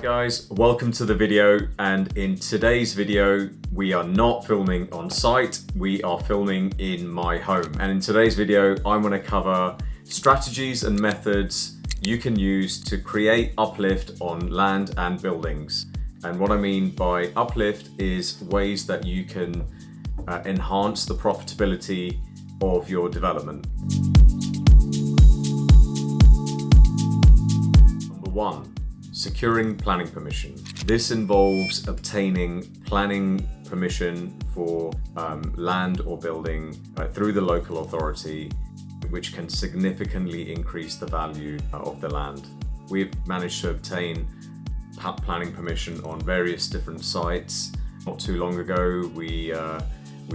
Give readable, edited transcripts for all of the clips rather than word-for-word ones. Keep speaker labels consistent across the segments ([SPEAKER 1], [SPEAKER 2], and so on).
[SPEAKER 1] guys, welcome to the video, and in today's video we are not filming on site, we are filming in my home. And in today's video I'm going to cover strategies and methods you can use to create uplift on land and buildings. And what I mean by uplift is ways that you can enhance the profitability of your development. Number one, securing planning permission. This involves obtaining planning permission for land or building through the local authority, which can significantly increase the value of the land. We've managed to obtain planning permission on various different sites. Not too long ago, we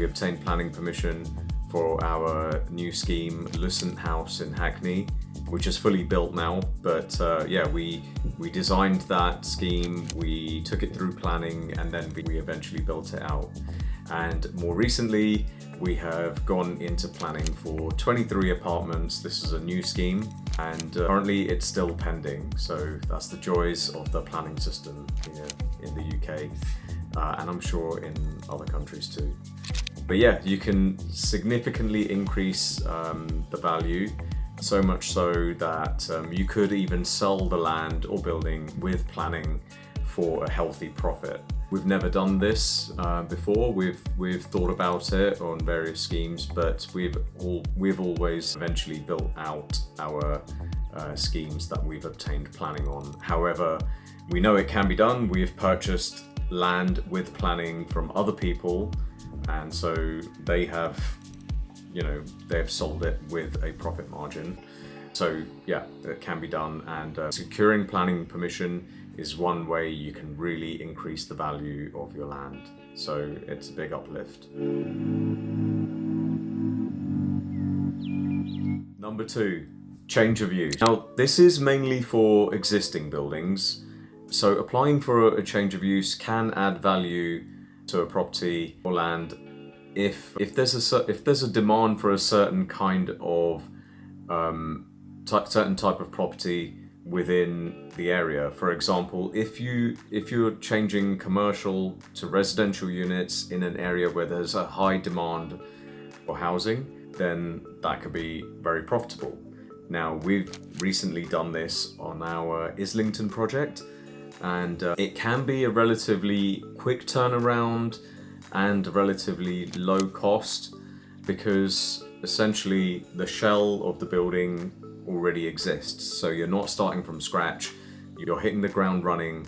[SPEAKER 1] obtained planning permission for our new scheme, Lucent House in Hackney, which is fully built now. But we designed that scheme, we took it through planning, and then we eventually built it out. And more recently, we have gone into planning for 23 apartments. This is a new scheme, and currently it's still pending. So that's the joys of the planning system here in the UK, and I'm sure in other countries too. But yeah, you can significantly increase the value, so much so that you could even sell the land or building with planning for a healthy profit. We've never done this before. We've thought about it on various schemes, but we've always eventually built out our schemes that we've obtained planning on. However, we know it can be done. We've purchased land with planning from other people, and so they have sold it with a profit margin. So yeah, it can be done, and securing planning permission is one way you can really increase the value of your land. So it's a big uplift. Number two, change of use. Now, this is mainly for existing buildings. So applying for a change of use can add value to a property or land if there's a demand for a certain kind of certain type of property within the area. For example, if you're changing commercial to residential units in an area where there's a high demand for housing, then that could be very profitable. Now, we've recently done this on our Islington project, and it can be a relatively quick turnaround and relatively low cost, because essentially the shell of the building already exists. So you're not starting from scratch, you're hitting the ground running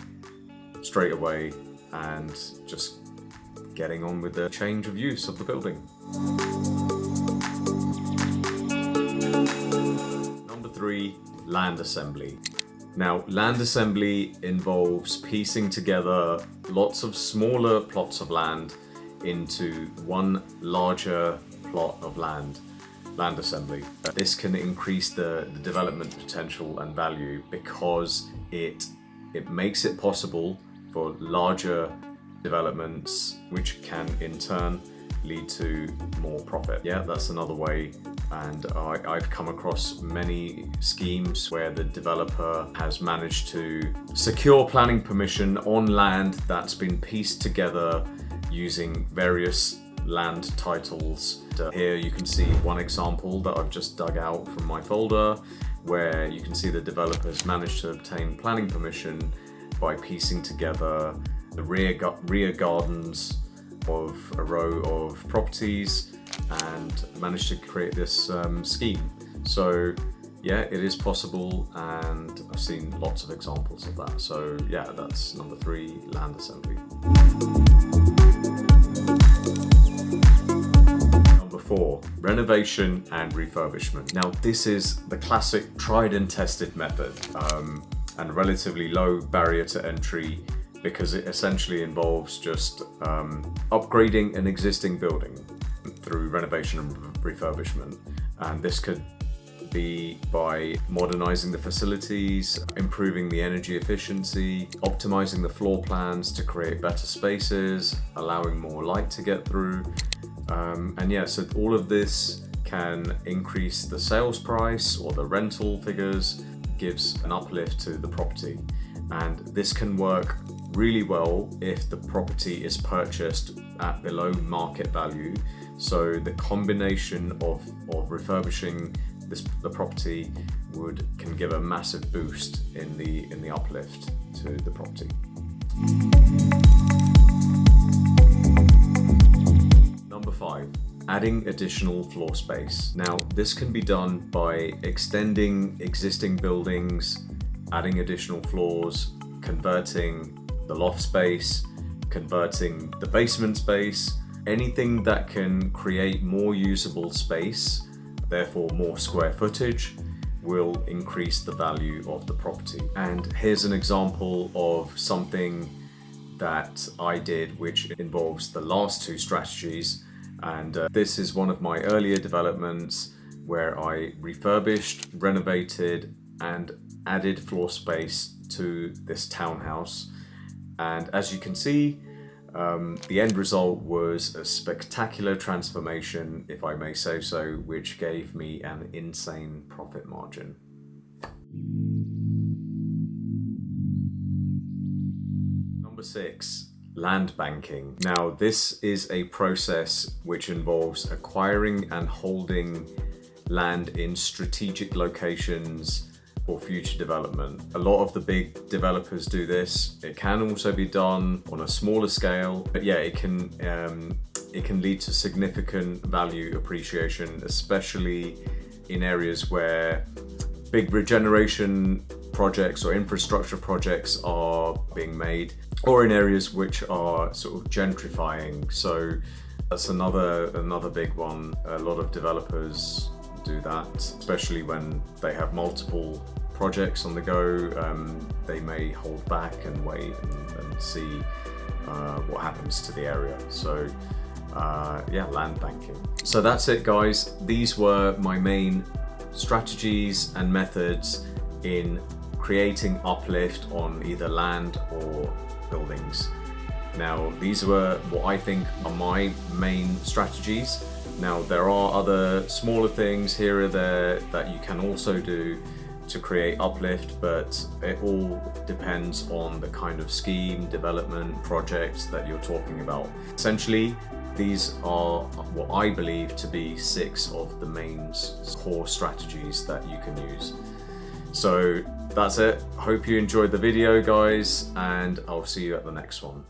[SPEAKER 1] straight away and just getting on with the change of use of the building. Number three, land assembly. Now, land assembly involves piecing together lots of smaller plots of land into one larger plot of land assembly. This can increase the development potential and value because it makes it possible for larger developments, which can in turn lead to more profit. Yeah, that's another way. And I've come across many schemes where the developer has managed to secure planning permission on land that's been pieced together using various land titles. Here you can see one example that I've just dug out from my folder, where you can see the developers managed to obtain planning permission by piecing together the rear gardens of a row of properties and managed to create this scheme. So yeah, it is possible, and I've seen lots of examples of that. So yeah, that's number three, land assembly. Number four, renovation and refurbishment. Now, this is the classic tried and tested method, and relatively low barrier to entry, because it essentially involves just upgrading an existing building through renovation and refurbishment. And this could be by modernizing the facilities, improving the energy efficiency, optimizing the floor plans to create better spaces, allowing more light to get through. And yeah, so all of this can increase the sales price or the rental figures, gives an uplift to the property. And this can work really well if the property is purchased at below market value. So the combination of refurbishing the property can give a massive boost in the uplift to the property. Number 5, adding additional floor space. Now, this can be done by extending existing buildings, adding additional floors, converting the loft space, converting the basement space, anything that can create more usable space, therefore more square footage, will increase the value of the property. And here's an example of something that I did which involves the last 2 strategies. And this is one of my earlier developments where I refurbished, renovated, and added floor space to this townhouse. And as you can see, the end result was a spectacular transformation, if I may say so, which gave me an insane profit margin. Number 6, land banking. Now, this is a process which involves acquiring and holding land in strategic locations for future development. A lot of the big developers do this. It can also be done on a smaller scale, but yeah, it can lead to significant value appreciation, especially in areas where big regeneration projects or infrastructure projects are being made, or in areas which are sort of gentrifying. So that's another big one. A lot of developers do that, especially when they have multiple projects on the go. They may hold back and wait and see what happens to the area. So yeah, land banking. So that's it, guys. These were my main strategies and methods in creating uplift on either land or buildings. Now, these were what I think are my main strategies. Now, there are other smaller things here or there that you can also do to create uplift, but it all depends on the kind of scheme, development, projects that you're talking about. Essentially, these are what I believe to be 6 of the main core strategies that you can use. So that's it. Hope you enjoyed the video, guys, and I'll see you at the next one.